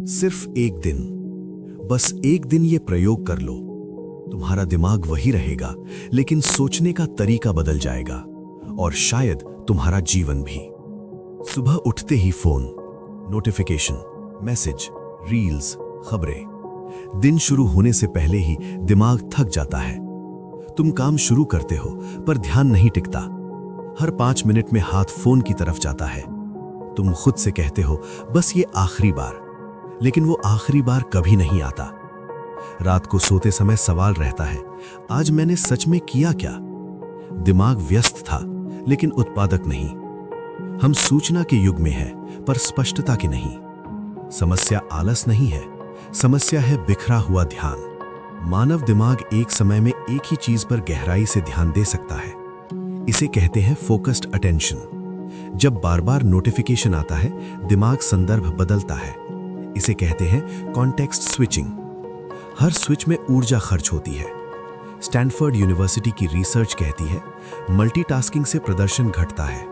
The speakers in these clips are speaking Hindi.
सिर्फ एक दिन, बस एक दिन ये प्रयोग कर लो। तुम्हारा दिमाग वही रहेगा, लेकिन सोचने का तरीका बदल जाएगा और शायद तुम्हारा जीवन भी। सुबह उठते ही फोन, नोटिफिकेशन, मैसेज, रील्स, खबरें। दिन शुरू होने से पहले ही दिमाग थक जाता है। तुम काम शुरू करते हो पर ध्यान नहीं टिकता। हर 5 मिनट में हाथ फोन की तरफ जाता है। तुम खुद से कहते हो बस ये आखिरी बार, लेकिन वो आखिरी बार कभी नहीं आता। रात को सोते समय सवाल रहता है, आज मैंने सच में किया क्या? दिमाग व्यस्त था लेकिन उत्पादक नहीं। हम सूचना के युग में हैं पर स्पष्टता के नहीं। समस्या आलस नहीं है, समस्या है बिखरा हुआ ध्यान। मानव दिमाग एक समय में एक ही चीज पर गहराई से ध्यान दे सकता है। इसे कहते हैं फोकस्ड अटेंशन। जब बार बार नोटिफिकेशन आता है, दिमाग संदर्भ बदलता है। इसे कहते हैं कॉन्टेक्स्ट स्विचिंग। हर स्विच में ऊर्जा खर्च होती है। स्टैनफोर्ड यूनिवर्सिटी की रिसर्च कहती है, मल्टीटास्किंग से प्रदर्शन घटता है,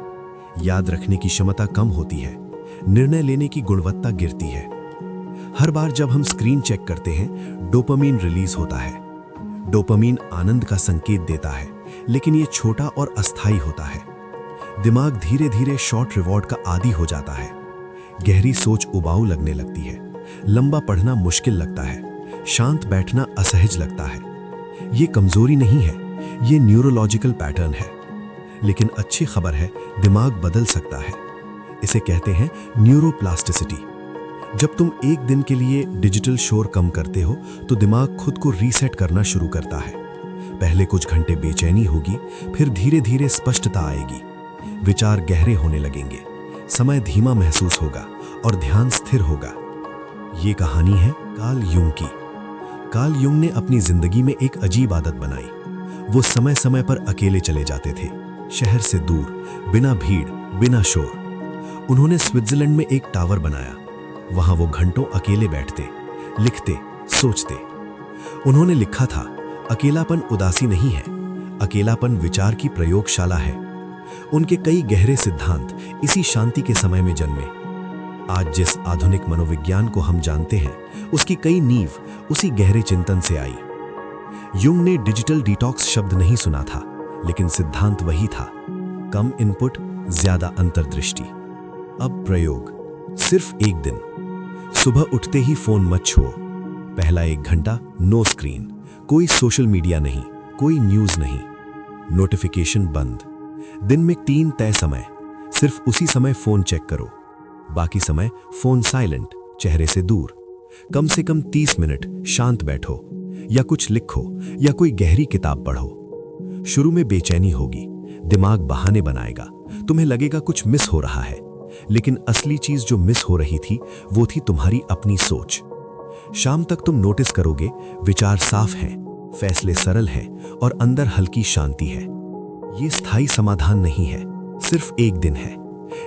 याद रखने की क्षमता कम होती है, निर्णय लेने की गुणवत्ता गिरती है। हर बार जब हम स्क्रीन चेक करते हैं, डोपामीन रिलीज होता है। डोपामीन आनंद का संकेत देता है, लेकिन ये छोटा और अस्थायी होता है। दिमाग धीरे धीरे शॉर्ट रिवॉर्ड का आदी हो जाता है। गहरी सोच उबाऊ लगने लगती है, लंबा पढ़ना मुश्किल लगता है, शांत बैठना असहज लगता है। ये कमजोरी नहीं है, ये न्यूरोलॉजिकल पैटर्न है। लेकिन अच्छी खबर है, दिमाग बदल सकता है। इसे कहते हैं न्यूरोप्लास्टिसिटी। जब तुम एक दिन के लिए डिजिटल शोर कम करते हो तो दिमाग खुद को रीसेट करना शुरू करता है। पहले कुछ घंटे बेचैनी होगी, फिर धीरे धीरे स्पष्टता आएगी। विचार गहरे होने लगेंगे, समय धीमा महसूस होगा और ध्यान स्थिर होगा। ये कहानी है कार्ल युंग की। कार्ल युंग ने अपनी जिंदगी में एक अजीब आदत बनाई। वो समय समय पर अकेले चले जाते थे, शहर से दूर, बिना भीड़, बिना शोर। उन्होंने स्विट्जरलैंड में एक टावर बनाया। वहां वो घंटों अकेले बैठते, लिखते, सोचते। उन्होंने लिखा था, अकेलापन उदासी नहीं है, अकेलापन विचार की प्रयोगशाला है। उनके कई गहरे सिद्धांत इसी शांति के समय में जन्मे। आज जिस आधुनिक मनोविज्ञान को हम जानते हैं, उसकी कई नींव उसी गहरे चिंतन से आई। युंग ने डिजिटल डिटॉक्स शब्द नहीं सुना था, लेकिन सिद्धांत वही था, कम इनपुट, ज्यादा अंतर्दृष्टि। अब प्रयोग, सिर्फ एक दिन। सुबह उठते ही फोन मत छुओ। पहला 1 घंटा नो स्क्रीन, कोई सोशल मीडिया नहीं, कोई न्यूज नहीं, नोटिफिकेशन बंद। दिन में 3 तय समय, सिर्फ उसी समय फोन चेक करो। बाकी समय फोन साइलेंट, चेहरे से दूर। कम से कम 30 मिनट शांत बैठो, या कुछ लिखो, या कोई गहरी किताब पढ़ो। शुरू में बेचैनी होगी, दिमाग बहाने बनाएगा, तुम्हें लगेगा कुछ मिस हो रहा है, लेकिन असली चीज जो मिस हो रही थी वो थी तुम्हारी अपनी सोच। शाम तक तुम नोटिस करोगे, विचार साफ हैं, फैसले सरल हैं और अंदर हल्की शांति है। ये स्थायी समाधान नहीं है, सिर्फ एक दिन है,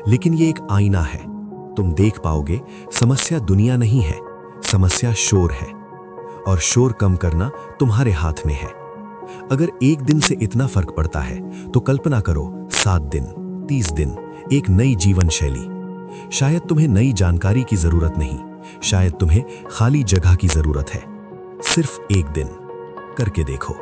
लेकिन ये एक आईना है। तुम देख पाओगे, समस्या दुनिया नहीं है, समस्या शोर है, और शोर कम करना तुम्हारे हाथ में है। अगर एक दिन से इतना फर्क पड़ता है तो कल्पना करो, 7 दिन, 30 दिन, एक नई जीवन शैली। शायद तुम्हें नई जानकारी की जरूरत नहीं, शायद तुम्हें खाली जगह की जरूरत है। सिर्फ एक दिन करके देखो।